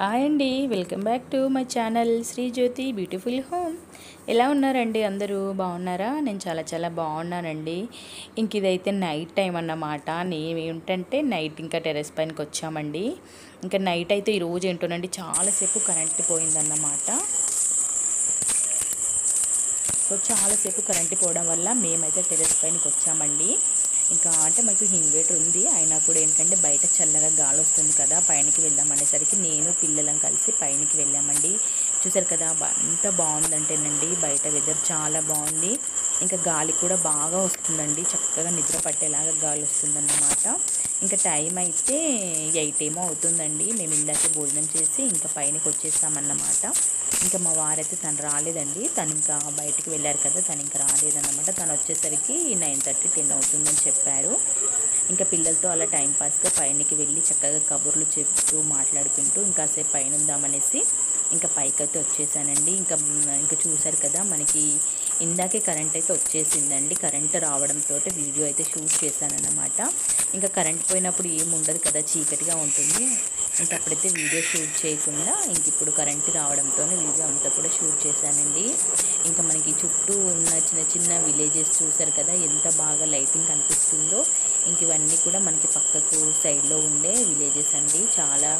Hi అండి, welcome back to my channel Sri Jyothi beautiful home. ఎలా ఉన్నారండి? అందరూ బాగున్నారా? నేను చాలా చాలా బాగున్నానండి. ఇంక ఇదైతే నైట్ టైం అన్నమాట. ఏంటంటే నైట్ ఇంకా టెర్రస్ పైనకి వచ్చామండి. ఇంకా నైట్ అయితే ఈరోజు ఏంటోనండి చాలాసేపు కరెంట్ పోయిందన్నమాట. సో చాలాసేపు కరెంట్ పోవడం వల్ల మేమైతే టెర్రస్ పైనకి వచ్చామండి. ఇంకా అంటే మాకు ఇన్వర్టర్ ఉంది, అయినా కూడా ఏంటంటే బయట చల్లగా గాలి వస్తుంది కదా, పైనకి వెళ్దాం అనేసరికి నేను పిల్లలం కలిసి పైనకి వెళ్ళామండి. చూసారు కదా ఎంత బాగుందంటేనండి, బయట వెదర్ చాలా బాగుంది. ఇంకా గాలి కూడా బాగా వస్తుందండి, చక్కగా నిద్ర పట్టేలాగా గాలి వస్తుందన్నమాట. ఇంకా టైం అయితే 8 ఏమో అవుతుందండి. మేము ఇందాకే భోజనం చేసి ఇంకా పైనకి వచ్చేసామన్నమాట. ఇంకా మా వారైతే తను రాలేదండి, తను ఇంకా బయటికి వెళ్ళారు కదా, తను ఇంకా రాలేదన్నమాట. తను వచ్చేసరికి 9:30 10 అవుతుందని చెప్పారు. ఇంకా పిల్లలతో అలా టైంపాస్గా పైనకి వెళ్ళి చక్కగా కబుర్లు చెప్తూ మాట్లాడుకుంటూ ఇంకాసేపు పైన ఉందామనేసి ఇంకా పైకైతే వచ్చేసానండి. ఇంకా చూసారు కదా, మనకి ఇందాకే కరెంట్ అయితే వచ్చేసిందండి. కరెంట్ రావడంతో వీడియో అయితే షూట్ చేశానన్నమాట. ఇంకా కరెంట్ పోయినప్పుడు ఏమి ఉండదు కదా, చీకటిగా ఉంటుంది. ఇంకా అప్పుడైతే వీడియో షూట్ చేయకుండా ఇప్పుడు కరెంట్ రావడంతో వీడియో అంతా కూడా షూట్ చేశానండి. ఇంకా మనకి చుట్టూ ఉన్న చిన్న చిన్న విలేజెస్ చూసారు కదా, ఎంత బాగా లైటింగ్ కనిపిస్తుందో. ఇవన్నీ కూడా మనకి పక్కకు సైడ్లో ఉండే విలేజెస్ అండి. చాలా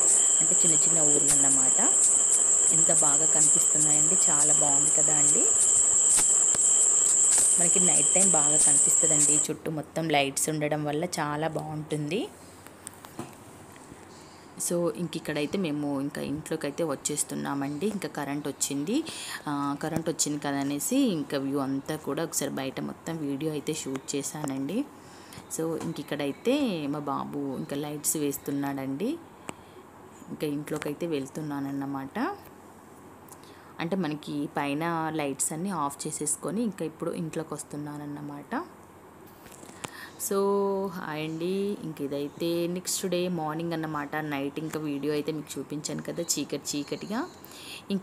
అంటే చిన్న చిన్న ఊర్లు అన్నమాట. ఎంత బాగా కనిపిస్తున్నాయండి, చాలా బాగుంది కదా అండి. మనకి నైట్ టైం బాగా కనిపిస్తుందండి, చుట్టూ మొత్తం లైట్స్ ఉండడం వల్ల చాలా బాగుంటుంది. సో ఇక్కడైతే మేము ఇంకా ఇంట్లోకి అయితే వచ్చేస్తున్నామండి. ఇంకా కరెంట్ వచ్చింది కదా అనేసి ఇంకా వ్యూ అంతా కూడా ఒకసారి బయట మొత్తం వీడియో అయితే షూట్ చేశానండి. సో ఇక్కడైతే మా బాబు ఇంకా లైట్స్ వేస్తున్నాడండి. ఇంకా ఇంట్లోకి అయితే వెళ్తున్నానన్నమాట. అంటే మనకి పైన లైట్స్ అన్నీ ఆఫ్ చేసేసుకొని ఇంకా ఇప్పుడు ఇంట్లోకి వస్తున్నానన్నమాట. సో హాయ్ అండి, ఇంక ఇదైతే నెక్స్ట్ డే మార్నింగ్ అన్నమాట. నైట్ ఇంకా వీడియో అయితే మీకు చూపించాను కదా, చీకటిగా.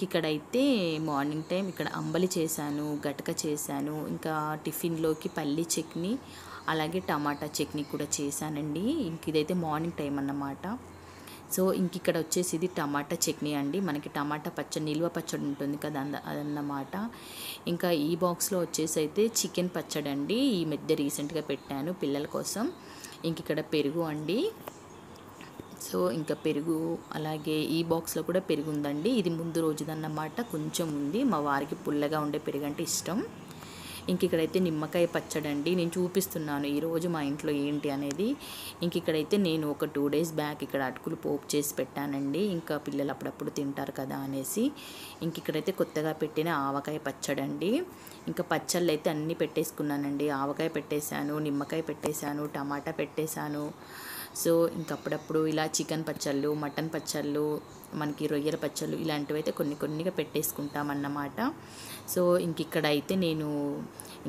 ఇక్కడైతే మార్నింగ్ టైం ఇక్కడ అంబలి చేశాను, గటక చేశాను, ఇంకా టిఫిన్లోకి పల్లి చట్నీ అలాగే టమాటా చట్నీ కూడా చేశానండి. ఇదైతే మార్నింగ్ టైం అన్నమాట. సో ఇక్కడ వచ్చేసి ఇది టమాటా చట్నీ అండి. మనకి టమాటా పచ్చడి, నిల్వ పచ్చడి ఉంటుంది కదా, అదన్నమాట. ఇంకా ఈ బాక్స్లో వచ్చేసి అయితే చికెన్ పచ్చడి అండి. ఈ మధ్య రీసెంట్గా పెట్టాను పిల్లల కోసం. ఇక్కడ పెరుగు అండి. సో ఇంకా పెరుగు, అలాగే ఈ బాక్స్లో కూడా పెరుగు ఉందండి. ఇది ముందు రోజుదన్నమాట, కొంచెం ఉంది. మా వారికి పుల్లగా ఉండే పెరుగు అంటే ఇష్టం. ఇక్కడైతే నిమ్మకాయ పచ్చడి అండి. నేను చూపిస్తున్నాను ఈరోజు మా ఇంట్లో ఏంటి అనేది. ఇక్కడైతే నేను ఒక 2 days బ్యాక్ ఇక్కడ అటుకులు పోపు చేసి పెట్టానండి. ఇంకా పిల్లలు అప్పుడప్పుడు తింటారు కదా అనేసి. ఇక్కడైతే కొత్తగా పెట్టిన ఆవకాయ పచ్చడి అండి. ఇంకా పచ్చళ్ళు అయితే అన్నీ పెట్టేసుకున్నానండి. ఆవకాయ పెట్టేశాను, నిమ్మకాయ పెట్టేశాను, టమాటా పెట్టేశాను. సో అప్పుడప్పుడు ఇలా చికెన్ పచ్చళ్ళు, మటన్ పచ్చళ్ళు, మనకి రొయ్యల పచ్చళ్ళు ఇలాంటివి అయితే కొన్నిగా పెట్టేసుకుంటామన్నమాట. సో ఇక్కడైతే నేను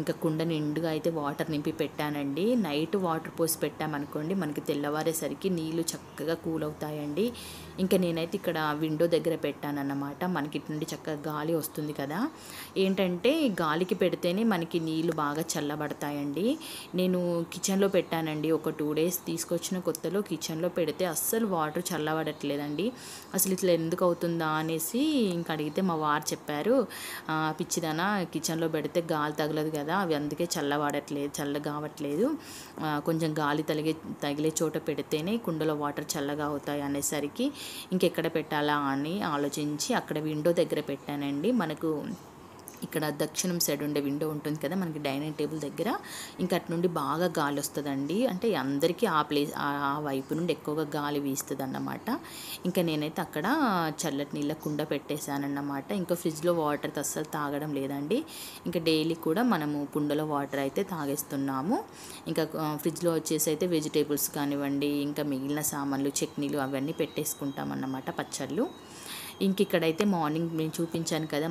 ఇంకా కుండ నిండుగా అయితే వాటర్ నింపి పెట్టానండి. నైట్ వాటర్ పోసి పెట్టామనుకోండి, మనకి తెల్లవారేసరికి నీళ్ళు చక్కగా కూల్ అవుతాయండి. నేనైతే ఇక్కడ విండో దగ్గర పెట్టానన్నమాట. మనకి ఇటు నుండి చక్కగా గాలి వస్తుంది కదా. ఏంటంటే గాలికి పెడితేనే మనకి నీళ్ళు బాగా చల్లబడతాయండి. నేను కిచెన్లో పెట్టానండి. ఒక 2 days తీసుకొచ్చిన కొత్తలో కిచెన్లో పెడితే అస్సలు వాటర్ చల్లబడట్లేదండి. అసలు ఇట్లా ఎందుకు అవుతుందా అనేసి అడిగితే మా వారు చెప్పారు, పిచ్చిదానా, కిచెన్లో పెడితే గాలి తగలదు కదా, అవి అందుకే చల్లగా కావట్లేదు. కొంచెం గాలి తగిలే చోట పెడితేనే కుండలో వాటర్ చల్లగా అవుతాయి అనేసరికి ఇంకెక్కడ పెట్టాలా అని ఆలోచించి అక్కడ విండో దగ్గర పెట్టానండి. మనకు ఇక్కడ దక్షిణం సైడ్ ఉండే విండో ఉంటుంది కదా, మనకి డైనింగ్ టేబుల్ దగ్గర. అటు నుండి బాగా గాలి వస్తుందండి. అంటే అందరికీ ఆ వైపు నుండి ఎక్కువగా గాలి వీస్తుంది అన్నమాట. నేనైతే అక్కడ చల్లటి నీళ్ళ కుండ పెట్టేశానన్నమాట. ఫ్రిడ్జ్లో వాటర్ అస్సలు తాగడం లేదండి. డైలీ కూడా మనము కుండలో వాటర్ అయితే తాగేస్తున్నాము. ఫ్రిడ్జ్లో వచ్చేసి అయితే వెజిటేబుల్స్ కానివ్వండి, ఇంకా మిగిలిన సామాన్లు, చట్నీలు అవన్నీ పెట్టేసుకుంటామన్నమాట, పచ్చళ్ళు. ఇక్కడైతే మార్నింగ్ నేను చూపించాను కదా,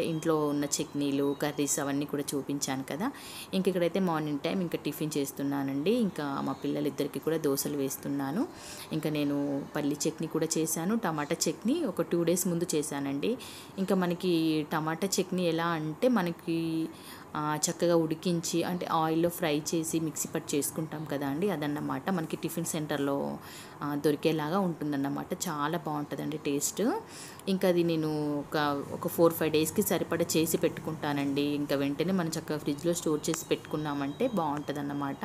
ఇంట్లో ఉన్న చట్నీలు, కర్రీస్ అవన్నీ కూడా చూపించాను కదా. ఇక్కడైతే మార్నింగ్ టైం టిఫిన్ చేస్తున్నానండి. మా పిల్లలిద్దరికి కూడా దోశలు వేస్తున్నాను. నేను పల్లి చట్నీ కూడా చేశాను, టమాటా చట్నీ ఒక 2 days ముందు చేశానండి. మనకి టమాటా చట్నీ ఎలా అంటే, మనకి చక్కగా ఉడికించి అంటే ఆయిల్లో ఫ్రై చేసి మిక్సీ పట్టి చేసుకుంటాం కదా అండి, అదన్నమాట. మనకి టిఫిన్ సెంటర్లో దొరికేలాగా ఉంటుందన్నమాట. చాలా బాగుంటుందండి టేస్ట్. ఇంకా అది నేను ఒక 4-5 డేస్కి సరిపడా చేసి పెట్టుకుంటానండి. ఇంకా వెంటనే మనం చక్కగా ఫ్రిడ్జ్లో స్టోర్ చేసి పెట్టుకున్నామంటే బాగుంటుందన్నమాట.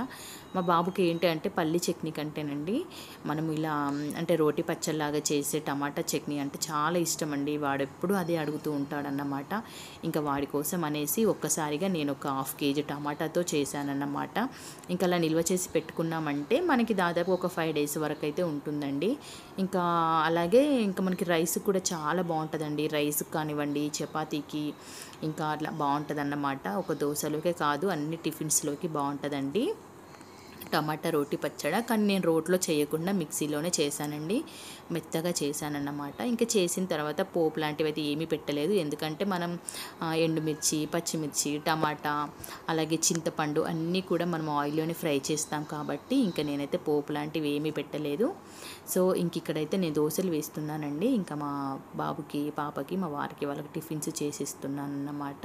మా బాబుకి ఏంటి అంటే పల్లి చట్నీ కంటేనండి మనం ఇలా అంటే రోటి పచ్చళ్ళలాగా చేసే టమాటా చట్నీ అంటే చాలా ఇష్టం అండి. వాడు ఎప్పుడు అదే అడుగుతూ ఉంటాడన్నమాట. ఇంకా వాడి కోసం అనేసి ఒక్కసారిగా నేను ఒక 1/2 kg టమాటాతో చేశానన్నమాట. ఇంకా అలా నిల్వ చేసి పెట్టుకున్నామంటే మనకి దాదాపు ఒక 5 days వరకు అయితే ఉంటుందండి. ఇంకా అలాగే ఇంకా మనకి రైస్ కూడా చాలా బాగుంటుందండి. రైస్కి కానివ్వండి, చపాతీకి ఇంకా అట్లా బాగుంటుందన్నమాట. ఒక దోశలోకే కాదు అన్ని టిఫిన్స్లోకి బాగుంటుందండి టమాటా రోటి పచ్చడి. కానీ నేను రోట్లో చేయకుండా మిక్సీలోనే చేశానండి, మెత్తగా చేశానన్నమాట. ఇంకా చేసిన తర్వాత పోపు లాంటివి అయితే ఏమీ పెట్టలేదు. ఎందుకంటే మనం ఎండుమిర్చి, పచ్చిమిర్చి, టమాటా అలాగే చింతపండు అన్నీ కూడా మనం ఆయిల్లోనే ఫ్రై చేస్తాం కాబట్టి ఇంకా నేనైతే పోపు లాంటివి ఏమీ పెట్టలేదు. సో ఇంక ఇక్కడైతే నేను దోశలు వేస్తున్నానండి. ఇంకా మా బాబుకి, పాపకి, మా వారికి వాళ్ళకి టిఫిన్స్ చేసిస్తున్నాను అన్నమాట.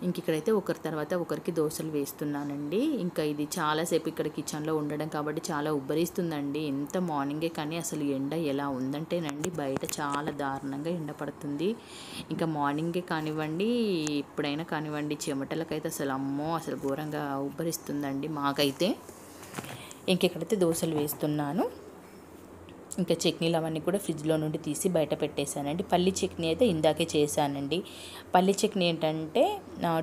ఇంక ఇక్కడైతే ఒకరి తర్వాత ఒకరికి దోశలు వేస్తున్నానండి. ఇంకా ఇది చాలాసేపు ఇక్కడ కిచెన్లో ఉండడం కాబట్టి చాలా ఉబ్బరిస్తుందండి. ఎంత మార్నింగే కానీ అసలు ఎండ ఎలా ఉందంటేనండి బయట చాలా దారుణంగా ఎండ పడుతుంది. ఇంకా మార్నింగే కానివ్వండి, ఎప్పుడైనా కానివ్వండి, చెమటలకైతే అసలు అమ్మో అసలు ఘోరంగా ఉబ్బరిస్తుందండి మాకైతే. ఇంక ఇక్కడైతే దోశలు వేస్తున్నాను. ఇంకా చట్నీలు అవన్నీ కూడా ఫ్రిడ్జ్లో నుండి తీసి బయట పెట్టేశానండి. పల్లి చట్నీ అయితే ఇందాకే చేశానండి. పల్లి చట్నీ ఏంటంటే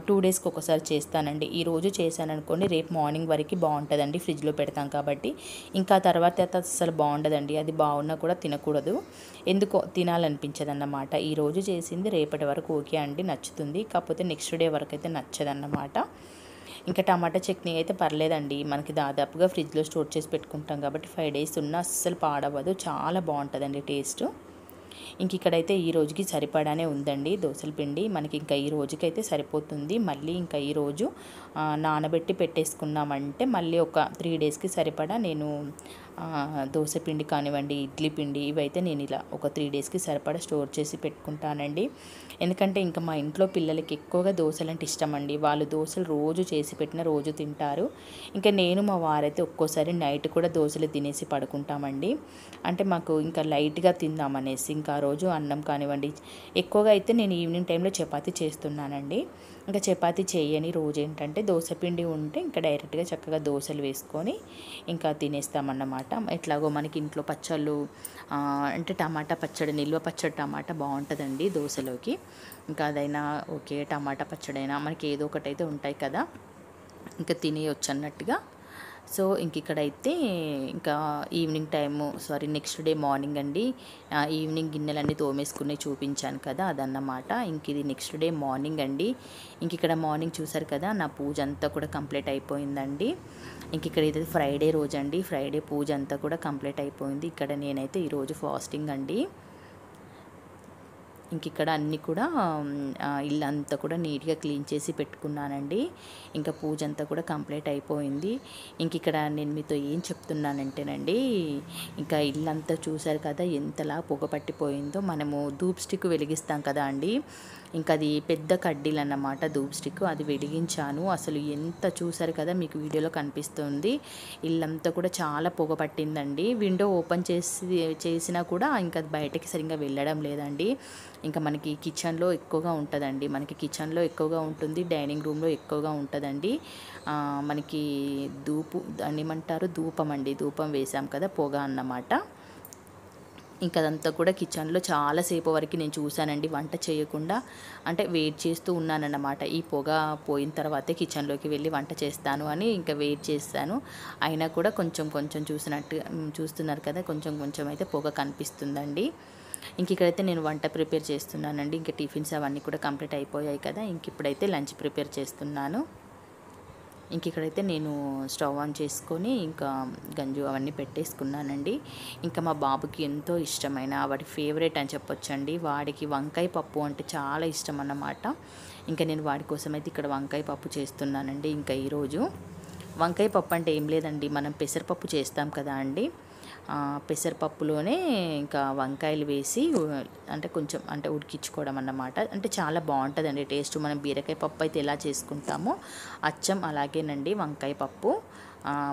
2 డేస్కి ఒకసారి చేస్తానండి. ఈరోజు చేశాను అనుకోండి, రేపు మార్నింగ్ వరకు బాగుంటుందండి, ఫ్రిడ్జ్లో పెడతాం కాబట్టి. ఇంకా తర్వాత అయితే అసలు బాగుండదండి. అది బాగున్నా కూడా తినకూడదు, ఎందుకో తినాలనిపించదన్నమాట. ఈరోజు చేసింది రేపటి వరకు ఓకే అండి, నచ్చుతుంది. కాకపోతే నెక్స్ట్ డే వరకు అయితే నచ్చదన్నమాట. ఇంకా టమాటా చట్నీ అయితే పర్లేదండి, మనకి దాదాపుగా ఫ్రిడ్జ్లో స్టోర్ చేసి పెట్టుకుంటాం కాబట్టి 5 days ఉన్నా అస్సలు పాడవదు, చాలా బాగుంటుందండి టేస్ట్. ఇంక ఇక్కడైతే ఈ రోజుకి సరిపడానే ఉందండి దోశల పిండి. మనకి ఇంకా ఈ రోజుకైతే సరిపోతుంది. మళ్ళీ ఇంకా ఈరోజు నానబెట్టి పెట్టేసుకున్నామంటే మళ్ళీ ఒక 3 daysకి సరిపడా నేను దోశ పిండి కానివ్వండి, ఇడ్లీ పిండి ఇవైతే నేను ఇలా ఒక 3 daysకి సరిపడా స్టోర్ చేసి పెట్టుకుంటానండి. ఎందుకంటే ఇంకా మా ఇంట్లో పిల్లలకి ఎక్కువగా దోశలు అంటే ఇష్టం అండి. వాళ్ళు దోశలు రోజు చేసి పెట్టిన రోజు తింటారు. ఇంకా నేను మా వారైతే ఒక్కోసారి నైట్ కూడా దోశలు తినేసి పడుకుంటామండి. అంటే మాకు ఇంకా లైట్గా తిందామనేసి ఇంకా ఆ రోజు అన్నం కానివ్వండి. ఎక్కువగా అయితే నేను ఈవినింగ్ టైంలో చపాతీ చేస్తున్నానండి. ఇంకా చపాతీ చేయని రోజు ఏంటంటే దోశపిండి ఉంటే ఇంకా డైరెక్ట్గా చక్కగా దోశలు వేసుకొని ఇంకా తినేస్తామన్నమాట. ఎట్లాగో మనకి ఇంట్లో పచ్చళ్ళు అంటే టమాటా పచ్చడి, నిల్వ పచ్చడి టమాటా బాగుంటుందండి దోశలోకి. ఇంకా అదైనా ఓకే, టమాటా పచ్చడైనా మనకి ఏదో ఒకటి అయితే ఉంటాయి కదా, ఇంకా తినేయొచ్చు అన్నట్టుగా. సో ఇంక ఇక్కడైతే ఇంకా evening time next day morning అండి. ఈవినింగ్ గిన్నెలన్నీ తోమేసుకుని చూపించాను కదా, అదన్నమాట. ఇంక ఇది నెక్స్ట్ డే మార్నింగ్ అండి. ఇంక ఇక్కడ మార్నింగ్ చూసారు కదా, నా పూజ అంతా కూడా కంప్లీట్ అయిపోయిందండి. ఇంక ఇక్కడ ఇది ఫ్రైడే రోజు అండి. ఫ్రైడే పూజ అంతా కూడా కంప్లీట్ అయిపోయింది. ఇక్కడ నేనైతే ఈరోజు ఫాస్టింగ్ అండి. ఇంక ఇక్కడ అన్నీ కూడా ఇల్లంతా కూడా నీట్గా క్లీన్ చేసి పెట్టుకున్నానండి. ఇంకా పూజ అంతా కూడా కంప్లీట్ అయిపోయింది. ఇంక ఇక్కడ నేను మీతో ఏం చెప్తున్నానంటేనండి, ఇంకా ఇల్లంతా చూసారు కదా ఎంతలా పొగ పట్టిపోయిందో. మనము ధూప్ స్టిక్ వెలిగిస్తాం కదా అండి, ఇంకా అది పెద్ద కడ్డీలు అన్నమాట ధూప్ స్టిక్, అది వెలిగించాను. అసలు ఎంత చూసారు కదా, మీకు వీడియోలో కనిపిస్తుంది. ఇల్లంతా కూడా చాలా పొగ పట్టిందండి. విండో ఓపెన్ చేసినా కూడా ఇంకా బయటకి సరిగ్గా వెళ్ళడం లేదండి. ఇంకా మనకి కిచెన్లో ఎక్కువగా ఉంటుందండి, మనకి కిచెన్లో ఎక్కువగా ఉంటుంది, డైనింగ్ రూమ్లో ఎక్కువగా ఉంటుందండి. మనకి దాన్ని ఏమంటారు, ధూపం అండి. ధూపం వేసాం కదా, పొగ అన్నమాట. ఇంకా అదంతా కూడా కిచెన్లో చాలాసేపు వరకు నేను చూశానండి, వంట చేయకుండా అంటే వెయిట్ చేస్తూ ఉన్నానన్నమాట. ఈ పొగ పోయిన తర్వాతే కిచెన్లోకి వెళ్ళి వంట చేస్తాను అని ఇంకా వెయిట్ చేస్తాను. అయినా కూడా కొంచెం కొంచెం చూస్తున్నారు కదా, కొంచెం కొంచెం అయితే పొగ కనిపిస్తుందండి. ఇంక ఇక్కడైతే నేను వంట ప్రిపేర్ చేస్తున్నానండి. ఇంకా టిఫిన్స్ అవన్నీ కూడా కంప్లీట్ అయిపోయాయి కదా, ఇంక ఇప్పుడైతే లంచ్ ప్రిపేర్ చేస్తున్నాను. ఇంక ఇక్కడైతే నేను స్టవ్ ఆన్ చేసుకొని ఇంకా గంజు అవన్నీ పెట్టేసుకున్నానండి. ఇంకా మా బాబుకి ఎంతో ఇష్టమైన వాడి ఫేవరెట్ అని చెప్పొచ్చండి, వాడికి వంకాయ పప్పు అంటే చాలా ఇష్టం అన్నమాట. ఇంకా నేను వాడి కోసం అయితే ఇక్కడ వంకాయ పప్పు చేస్తున్నానండి. ఇంకా ఈరోజు వంకాయ పప్పు అంటే ఏం లేదండి, మనం పెసరపప్పు చేస్తాం కదా అండి, పెసరపప్పులోనే ఇంకా వంకాయలు వేసి అంటే కొంచెం అంటే ఉడికించుకోవడం అన్నమాట. అంటే చాలా బాగుంటుందండి టేస్ట్. మనం బీరకాయ పప్పు అయితే ఎలా చేసుకుంటామో అచ్చం అలాగేనండి వంకాయ పప్పు.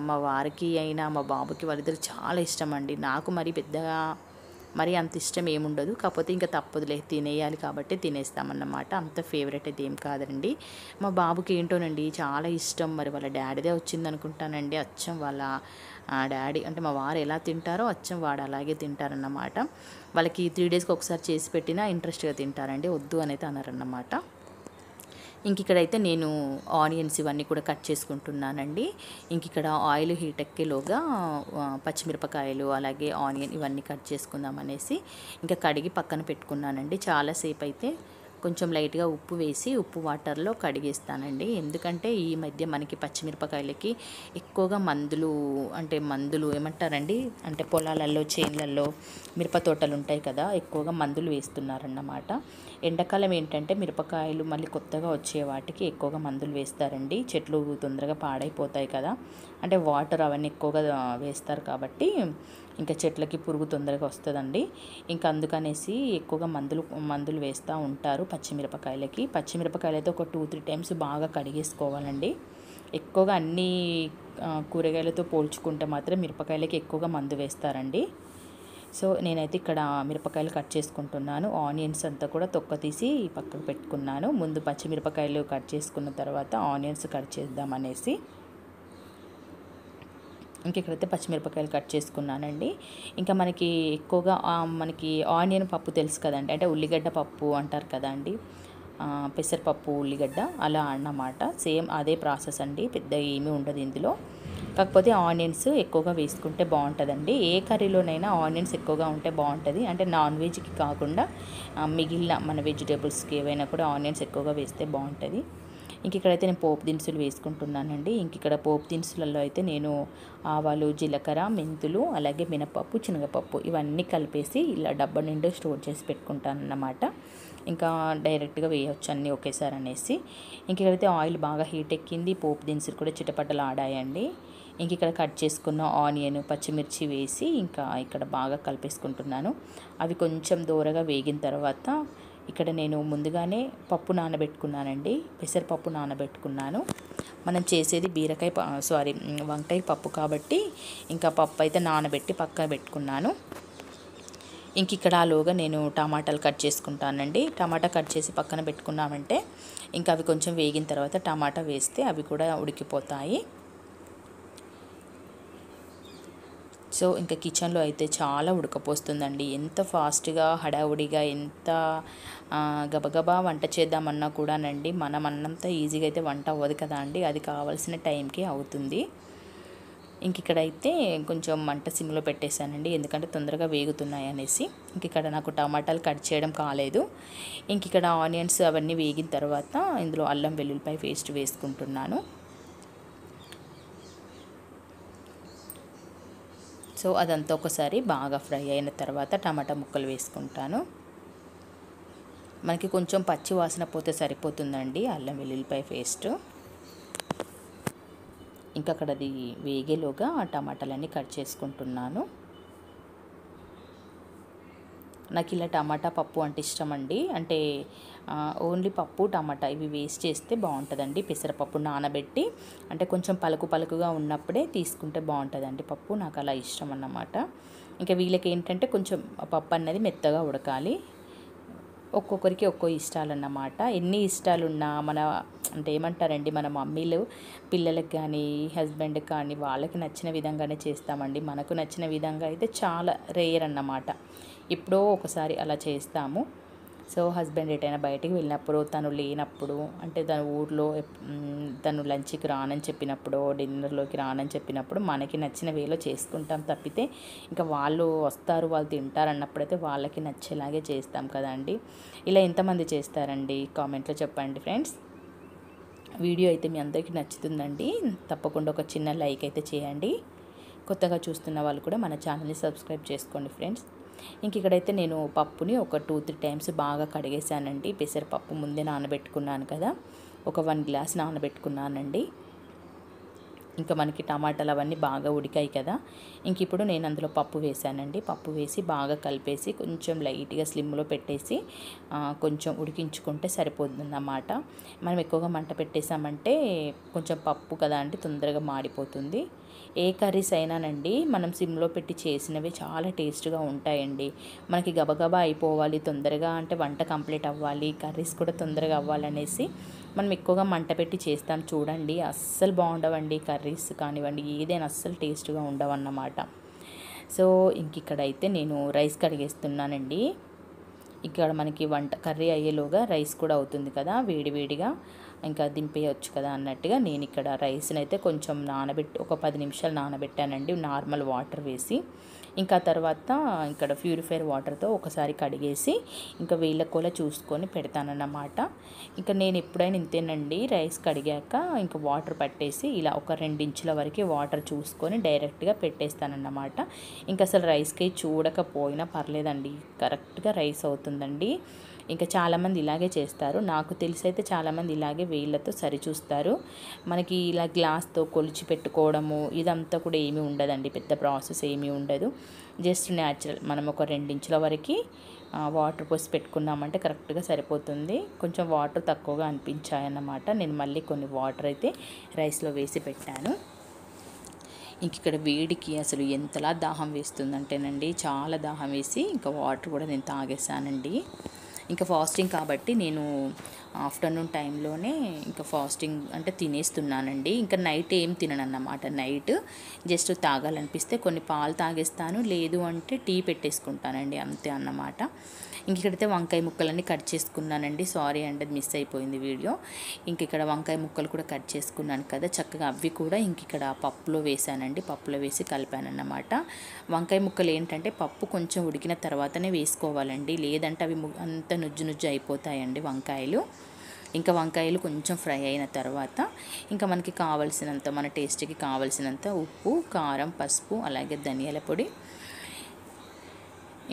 మా వారికి అయినా మా బాబుకి వాళ్ళిద్దరు చాలా ఇష్టం అండి. నాకు మరి పెద్దగా మరి అంత ఇష్టం ఏముండదు, కాకపోతే ఇంకా తప్పదులే తినేయాలి కాబట్టి తినేస్తామన్నమాట. అంత ఫేవరెట్ అయితే ఏం కాదండి. మా బాబుకి ఏంటోనండి చాలా ఇష్టం. మరి వాళ్ళ డాడీదే వచ్చింది అనుకుంటానండి. అచ్చం వాళ్ళ డాడీ అంటే మా వారు ఎలా తింటారో అచ్చం వాడు అలాగే తింటారన్నమాట. వాళ్ళకి 3 డేస్కి ఒకసారి చేసి పెట్టినా ఇంట్రెస్ట్గా తింటారండి, వద్దు అనేది అనరన్నమాట. ఇంక ఇక్కడైతే నేను ఆనియన్స్ ఇవన్నీ కూడా కట్ చేసుకుంటున్నానండి. ఇంక ఇక్కడ ఆయిల్ హీట్ ఎక్కేలోగా పచ్చిమిరపకాయలు అలాగే ఆనియన్ ఇవన్నీ కట్ చేసుకుందాం అనేసి ఇంకా కడిగి పక్కన పెట్టుకున్నానండి. చాలాసేపు అయితే కొంచెం లైట్గా ఉప్పు వేసి ఉప్పు వాటర్లో కడిగేస్తానండి. ఎందుకంటే ఈ మధ్య మనకి పచ్చిమిరపకాయలకి ఎక్కువగా మందులు ఏమంటారండి, అంటే పొలాలలో చేన్లలో మిరప తోటలు ఉంటాయి కదా, ఎక్కువగా మందులు వేస్తున్నారన్నమాట. ఎండాకాలం ఏంటంటే మిరపకాయలు మళ్ళీ కొత్తగా వచ్చే వాటికి ఎక్కువగా మందులు వేస్తారండి. చెట్లు తొందరగా పాడైపోతాయి కదా, అంటే వాటర్ అవన్నీ ఎక్కువగా వేస్తారు కాబట్టి ఇంకా చెట్లకి పురుగు తొందరగా వస్తుందండి. ఇంకా అందుకనేసి ఎక్కువగా మందులు వేస్తూ ఉంటారు పచ్చిమిరపకాయలకి. పచ్చిమిరపకాయలైతే ఒక 2-3 టైమ్స్ బాగా కడిగేసుకోవాలండి. ఎక్కువగా అన్ని కూరగాయలతో పోల్చుకుంటే మాత్రం మిరపకాయలకి ఎక్కువగా మందు వేస్తారండి. సో నేనైతే ఇక్కడ మిరపకాయలు కట్ చేసుకుంటున్నాను. ఆనియన్స్ అంతా కూడా తొక్క తీసి పక్కకు పెట్టుకున్నాను. ముందు పచ్చిమిరపకాయలు కట్ చేసుకున్న తర్వాత ఆనియన్స్ కట్ చేద్దామనేసి ఇంక ఇక్కడైతే పచ్చిమిరపకాయలు కట్ చేసుకున్నానండి. ఇంకా మనకి ఎక్కువగా మనకి ఆనియన్ పప్పు తెలుసు కదండి, అంటే ఉల్లిగడ్డ పప్పు అంటారు కదండి, పెసరపప్పు ఉల్లిగడ్డ అలా అన్నమాట. సేమ్ అదే ప్రాసెస్ అండి, పెద్ద ఏమీ ఉండదు ఇందులో. కాకపోతే ఆనియన్స్ ఎక్కువగా వేసుకుంటే బాగుంటుందండి. ఏ కర్రీలోనైనా ఆనియన్స్ ఎక్కువగా ఉంటే బాగుంటుంది. అంటే నాన్ వెజ్కి కాకుండా మిగిలిన మన వెజిటేబుల్స్కి ఏవైనా కూడా ఆనియన్స్ ఎక్కువగా వేస్తే బాగుంటుంది. ఇంక ఇక్కడైతే నేను పోపు దినుసులు వేసుకుంటున్నానండి. ఇంక ఇక్కడ పోపు దినుసులలో అయితే నేను ఆవాలు, జీలకర్ర, మెంతులు అలాగే మినపప్పు, శనగపప్పు ఇవన్నీ కలిపేసి ఇలా డబ్బా నిండా స్టోర్ చేసి పెట్టుకుంటాను అన్నమాట. ఇంకా డైరెక్ట్గా వేయవచ్చు అన్నీ ఒకేసారి అనేసి. ఇంక ఇక్కడైతే ఆయిల్ బాగా హీట్ ఎక్కింది, పోపు దినుసులు కూడా చిటపటలు ఆడాయండి. ఇంక ఇక్కడ కట్ చేసుకున్న ఆనియన్, పచ్చిమిర్చి వేసి ఇంకా ఇక్కడ బాగా కలిపేసుకుంటున్నాను. అవి కొంచెం దూరగా వేగిన తర్వాత ఇక్కడ నేను ముందుగానే పప్పు నానబెట్టుకున్నానండి, పెసరపప్పు నానబెట్టుకున్నాను. మనం చేసేది వంకాయ పప్పు కాబట్టి ఇంకా పప్పు అయితే నానబెట్టి పక్కన పెట్టుకున్నాను. ఇంక ఇక్కడ ఆలోగా నేను టమాటాలు కట్ చేసుకుంటానండి. టమాటా కట్ చేసి పక్కన పెట్టుకున్నామంటే ఇంకా అవి కొంచెం వేగిన తర్వాత టమాటా వేస్తే అవి కూడా ఉడికిపోతాయి. సో ఇంకా కిచెన్లో అయితే చాలా ఉడకపోస్తుందండి. ఎంత ఫాస్ట్గా హడావుడిగా ఎంత గబగబా వంట చేద్దామన్నా కూడానండి మనం అన్నంత ఈజీగా అయితే వంట అవ్వదు కదా అండి, అది కావాల్సిన టైంకి అవుతుంది. ఇంక ఇక్కడైతే కొంచెం మంట సిమ్లో పెట్టేశానండి, ఎందుకంటే తొందరగా వేగుతున్నాయి అనేసి. ఇంక ఇక్కడ నాకు టమాటాలు కట్ చేయడం కాలేదు. ఇంక ఇక్కడ ఆనియన్స్ అవన్నీ వేగిన తర్వాత ఇందులో అల్లం వెల్లుల్లిపాయ పేస్ట్ వేసుకుంటున్నాను. సో అదంతా ఒకసారి బాగా ఫ్రై అయిన తర్వాత టమాటా ముక్కలు వేసుకుంటాను. మనకి కొంచెం పచ్చి వాసన పోతే సరిపోతుందండి అల్లం వెల్లుల్లిపాయ పేస్ట్. ఇంకా అక్కడ అది వేగేలోగా టమాటాలన్నీ కట్ చేసుకుంటున్నాను. నాకు ఇలా టమాటా పప్పు అంటే ఇష్టం అండి. అంటే ఓన్లీ పప్పు టమాటా ఇవి వేస్ట్ చేస్తే బాగుంటుందండి. పెసరపప్పు నానబెట్టి అంటే కొంచెం పలుకుగా ఉన్నప్పుడే తీసుకుంటే బాగుంటుందండి పప్పు, నాకు అలా ఇష్టం అన్నమాట. ఇంకా వీళ్ళకి ఏంటంటే కొంచెం పప్పు అన్నది మెత్తగా ఉడకాలి. ఒక్కొక్కరికి ఒక్కో ఇష్టాలన్నమాట. ఎన్ని ఇష్టాలున్నా అంటే ఏమంటారండి, మన మమ్మీలు పిల్లలకు కానీ హస్బెండ్కి కానీ వాళ్ళకి నచ్చిన విధంగానే చేస్తామండి. మనకు నచ్చిన విధంగా అయితే చాలా రేర్ అన్నమాట. ఎప్పుడో ఒకసారి అలా చేస్తాము. సో హస్బెండ్ ఎటైనా బయటికి వెళ్ళినప్పుడు, తను లేనప్పుడు, అంటే తన ఊర్లో తను లంచ్కి రానని చెప్పినప్పుడు, డిన్నర్లోకి రానని చెప్పినప్పుడు మనకి నచ్చిన వేలో చేసుకుంటాం తప్పితే ఇంకా వాళ్ళు వస్తారు వాళ్ళు తింటారు అన్నప్పుడైతే వాళ్ళకి నచ్చేలాగే చేస్తాం కదండి. ఇలా ఎంతమంది చేస్తారండి కామెంట్లో చెప్పండి ఫ్రెండ్స్. వీడియో అయితే మీ అందరికీ నచ్చుతుందండి. తప్పకుండా ఒక చిన్న లైక్ అయితే చేయండి. కొత్తగా చూస్తున్న వాళ్ళు కూడా మన ఛానల్ని సబ్స్క్రైబ్ చేసుకోండి ఫ్రెండ్స్. ఇంక ఇక్కడైతే నేను పప్పుని ఒక 2-3 టైమ్స్ బాగా కడిగేసానండి. పెసరపప్పు ముందే నానబెట్టుకున్నాను కదా, ఒక 1 గ్లాస్ నానబెట్టుకున్నానండి. ఇంకా మనకి టమాటాలు అవన్నీ బాగా ఉడికాయి కదా. ఇంక ఇప్పుడు నేను అందులో పప్పు వేసానండి. పప్పు వేసి బాగా కలిపేసి కొంచెం లైట్గా స్లిమ్లో పెట్టేసి కొంచెం ఉడికించుకుంటే సరిపోతుందన్నమాట. మనం ఎక్కువగా మంట పెట్టేసామంటే కొంచెం పప్పు కదా అంటే తొందరగా మాడిపోతుంది. ఏ కర్రీస్ అయినానండి మనం సిమ్లో పెట్టి చేసినవి చాలా టేస్ట్గా ఉంటాయండి. మనకి గబగబా అయిపోవాలి తొందరగా, అంటే వంట కంప్లీట్ అవ్వాలి, కర్రీస్ కూడా తొందరగా అవ్వాలనేసి మనం ఎక్కువగా మంట పెట్టి చేస్తాం చూడండి, అస్సలు బాగుండవండి. కర్రీస్ కానివ్వండి ఏదైనా అస్సలు టేస్ట్గా ఉండవన్నమాట. సో ఇంక ఇక్కడైతే నేను రైస్ కడిగేస్తున్నానండి. ఇక్కడ మనకి వంట కర్రీ అయ్యేలోగా రైస్ కూడా అవుతుంది కదా, వేడివేడిగా ఇంకా దింపేయచ్చు కదా అన్నట్టుగా నేను ఇక్కడ రైస్ని అయితే కొంచెం ఒక 10 నిమిషాలు నానబెట్టానండి నార్మల్ వాటర్ వేసి. ఇంకా తర్వాత ఇక్కడ ప్యూరిఫైర్ వాటర్తో ఒకసారి కడిగేసి ఇంకా వేళ్ళ కోల చూసుకొని పెడతానన్నమాట. ఇంకా నేను ఎప్పుడైనా ఇంతేనండి, రైస్ కడిగాక ఇంకా వాటర్ పట్టేసి ఇలా ఒక 2 ఇంచుల వరకు వాటర్ చూసుకొని డైరెక్ట్గా పెట్టేస్తానన్నమాట. ఇంకా అసలు రైస్కి చూడకపోయినా పర్లేదండి, కరెక్ట్గా రైస్ అవుతుందండి. ఇంకా చాలామంది ఇలాగే చేస్తారు, నాకు తెలిసి అయితే చాలామంది ఇలాగే వేళ్ళతో సరిచూస్తారు. మనకి ఇలా గ్లాస్తో కొలిచి పెట్టుకోవడము ఇదంతా కూడా ఏమీ ఉండదండి, పెద్ద ప్రాసెస్ ఏమీ ఉండదు. జస్ట్ న్యాచురల్ మనం ఒక 2 ఇంచుల వరకు వాటర్ పోసి పెట్టుకున్నామంటే కరెక్ట్గా సరిపోతుంది. కొంచెం వాటర్ తక్కువగా అనిపించాయన్నమాట, నేను మళ్ళీ కొన్ని వాటర్ అయితే రైస్లో వేసి పెట్టాను. ఇంక ఇక్కడ వేడికి అసలు ఎంతలా దాహం వేస్తుందంటేనండి, చాలా దాహం వేసి ఇంకా వాటర్ కూడా నేను తాగేసానండి. ఇంకా ఫాస్టింగ్ కాబట్టి నేను ఆఫ్టర్నూన్ టైంలోనే ఇంకా ఫాస్టింగ్ అంటే తినేస్తున్నానండి. ఇంకా నైట్ ఏం తినను అన్నమాట. నైట్ జస్ట్ తాగాలనిపిస్తే కొన్ని పాలు తాగేస్తాను, లేదు అంటే టీ పెట్టేసుకుంటానండి, అంతే అన్నమాట. ఇంక ఇక్కడైతే వంకాయ ముక్కలన్నీ కట్ చేసుకున్నానండి. సారీ అండి, అది మిస్ అయిపోయింది వీడియో. ఇంక ఇక్కడ వంకాయ ముక్కలు కూడా కట్ చేసుకున్నాను కదా, చక్కగా అవి కూడా ఇంక ఇక్కడ పప్పులో వేసానండి. పప్పులో వేసి కలిపానన్నమాట. వంకాయ ముక్కలు ఏంటంటే పప్పు కొంచెం ఉడికిన తర్వాతనే వేసుకోవాలండి, లేదంటే అవి అంత నుజ్జు నుజ్జు అయిపోతాయండి వంకాయలు. ఇంకా వంకాయలు కొంచెం ఫ్రై అయిన తర్వాత ఇంకా మనకి కావలసినంత, మన టేస్ట్కి కావలసినంత ఉప్పు, కారం, పసుపు, అలాగే ధనియాల పొడి,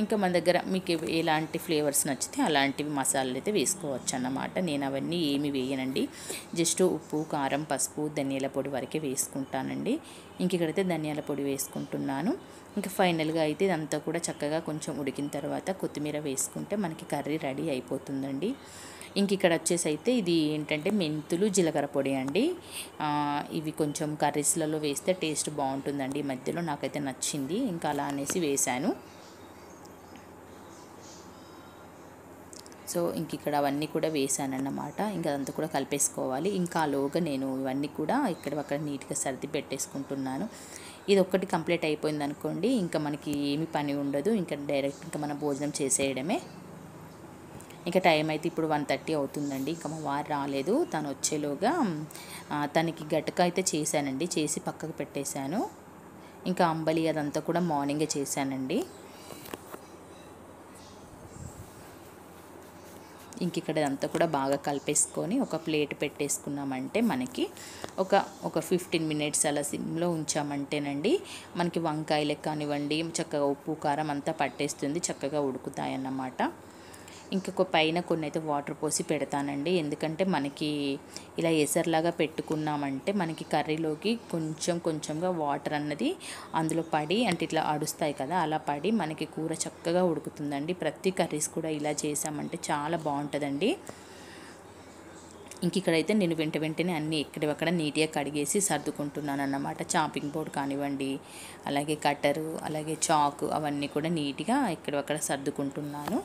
ఇంకా మన దగ్గర మీకు ఎలాంటి ఫ్లేవర్స్ నచ్చితే అలాంటివి మసాలాలు అయితే వేసుకోవచ్చు అన్నమాట. నేను అవన్నీ ఏమి వేయనండి, జస్ట్ ఉప్పు, కారం, పసుపు, ధనియాల పొడి వరకే వేసుకుంటానండి. ఇంక ఇక్కడైతే ధనియాల పొడి వేసుకుంటున్నాను. ఇంకా ఫైనల్గా అయితే ఇదంతా కూడా చక్కగా కొంచెం ఉడికిన తర్వాత కొత్తిమీర వేసుకుంటే మనకి కర్రీ రెడీ అయిపోతుందండి. ఇంక ఇక్కడ వచ్చేసి అయితే ఇది ఏంటంటే మెంతులు, జీలకర్ర పొడి అండి. ఇవి కొంచెం కర్రీస్లలో వేస్తే టేస్ట్ బాగుంటుందండి. ఈ మధ్యలో నాకైతే నచ్చింది, ఇంకా అలా అనేసి వేశాను. సో ఇంక ఇక్కడ అవన్నీ కూడా వేసానన్నమాట. ఇంకా అదంతా కూడా కలిపేసుకోవాలి. ఇంకా ఆలోగా నేను ఇవన్నీ కూడా అక్కడ నీట్గా సర్ది పెట్టేసుకుంటున్నాను. ఇది ఒక్కటి కంప్లీట్ అయిపోయింది అనుకోండి, ఇంకా మనకి ఏమి పని ఉండదు, ఇంకా డైరెక్ట్ ఇంకా మనం భోజనం చేసేయడమే. ఇంకా టైం అయితే ఇప్పుడు 1:30 అవుతుందండి. ఇంకా మా వారు రాలేదు, తను వచ్చేలోగా తనకి గటక అయితే చేశానండి, చేసి పక్కకు పెట్టేశాను. ఇంకా అంబలి అదంతా కూడా మార్నింగే చేశానండి. ఇంక ఇక్కడ అంతా కూడా బాగా కలిపేసుకొని ఒక ప్లేట్ పెట్టేసుకున్నామంటే మనకి ఒక 15 మినిట్స్ అలా సిమ్లో ఉంచామంటేనండి మనకి వంకాయలకు కానివ్వండి చక్కగా ఉప్పు, కారం అంతా పట్టేస్తుంది, చక్కగా ఉడుకుతాయన్నమాట. ఇంకొక పైన కొన్ని అయితే వాటర్ పోసి పెడతానండి, ఎందుకంటే మనకి ఇలా ఎసర్లాగా పెట్టుకున్నామంటే మనకి కర్రీలోకి కొంచెంగా వాటర్ అన్నది అందులో పడి, అంటే ఇట్లా అడుస్తాయి కదా, అలా పడి మనకి కూర చక్కగా ఉడుకుతుందండి. ప్రతి కర్రీస్ కూడా ఇలా చేసామంటే చాలా బాగుంటుందండి. ఇంక ఇక్కడైతే నేను వెంటనే అన్నీ ఎక్కడెక్కడ నీట్గా కడిగేసి సర్దుకుంటున్నాను అన్నమాట. చాపింగ్ బోర్డ్ కానివ్వండి, అలాగే కట్టరు, అలాగే చాకు, అవన్నీ కూడా నీట్గా ఎక్కడెక్కడ సర్దుకుంటున్నాను.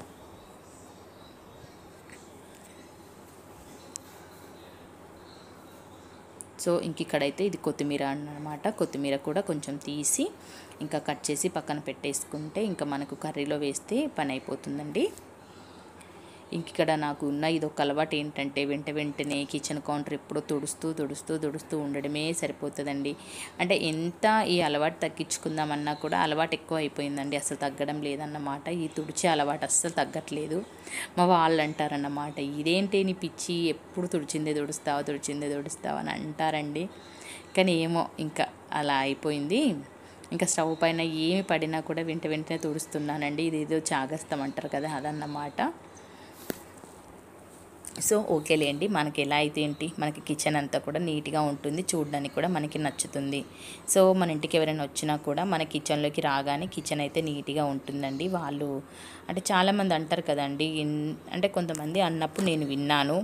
సో ఇంక ఇక్కడైతే ఇది కొత్తిమీర అన్నమాట. కొత్తిమీర కూడా కొంచెం తీసి ఇంకా కట్ చేసి పక్కన పెట్టేసుకుంటే ఇంకా మనకు కర్రీలో వేస్తే పని అయిపోతుందండి. ఇంక ఇక్కడ నాకు ఉన్న ఇదొక అలవాటు ఏంటంటే వెంటనే కిచెన్ కౌంటర్ ఎప్పుడో తుడుస్తూ ఉండడమే సరిపోతుందండి. అంటే ఎంత ఈ అలవాటు తగ్గించుకుందామన్నా కూడా అలవాటు ఎక్కువ అయిపోయిందండి, అసలు తగ్గడం లేదన్నమాట. ఈ తుడిచే అలవాటు అస్సలు తగ్గట్లేదు. మా వాళ్ళు అంటారన్నమాట, ఇదేంటి నీ పిచ్చి, ఎప్పుడు తుడిచిందే తుడుస్తావు అని అంటారండి. కానీ ఏమో ఇంకా అలా అయిపోయింది. ఇంకా స్టవ్ పైన ఏమి పడినా కూడా వెంటనే తుడుస్తున్నానండి. ఇదేదో చాగస్తామంటారు కదా, అదన్నమాట. సో ఓకేలేండి, మనకి ఎలా అయితే ఏంటి, మనకి కిచెన్ అంతా కూడా నీట్గా ఉంటుంది, చూడడానికి కూడా మనకి నచ్చుతుంది. సో మన ఇంటికి ఎవరైనా వచ్చినా కూడా మన కిచెన్లోకి రాగానే కిచెన్ అయితే నీట్గా ఉంటుందండి. వాళ్ళు అంటే చాలామంది అంటారు కదండి, అంటే కొంతమంది అన్నప్పుడు నేను విన్నాను,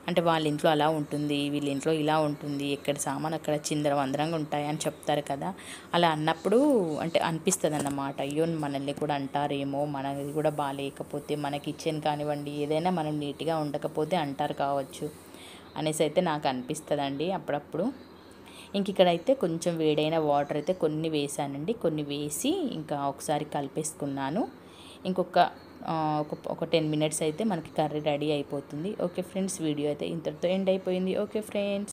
అంటే వాళ్ళ ఇంట్లో అలా ఉంటుంది, వీళ్ళ ఇంట్లో ఇలా ఉంటుంది, ఎక్కడ సామాన్ అక్కడ చిందరవందరంగా ఉంటాయి అని చెప్తారు కదా. అలా అన్నప్పుడు అంటే అనిపిస్తుంది అన్నమాట, అయ్యో మనల్ని కూడా అంటారేమో, మనది కూడా బాగాలేకపోతే, మన కిచెన్ కానివ్వండి ఏదైనా మనం నీట్గా ఉండకపోతే అంటారు కావచ్చు అనేసి అయితే నాకు అనిపిస్తుందండి అప్పుడప్పుడు. ఇంక ఇక్కడైతే కొంచెం వేడైన వాటర్ అయితే కొన్ని వేసానండి, కొన్ని వేసి ఇంకా ఒకసారి కలిపేసుకున్నాను. ఇంకొక ఒక 10 మినిట్స్ అయితే మనకి కర్రీ రెడీ అయిపోతుంది. ఓకే ఫ్రెండ్స్, వీడియో అయితే ఇంతటితో ఎండ్ అయిపోయింది. Okay friends.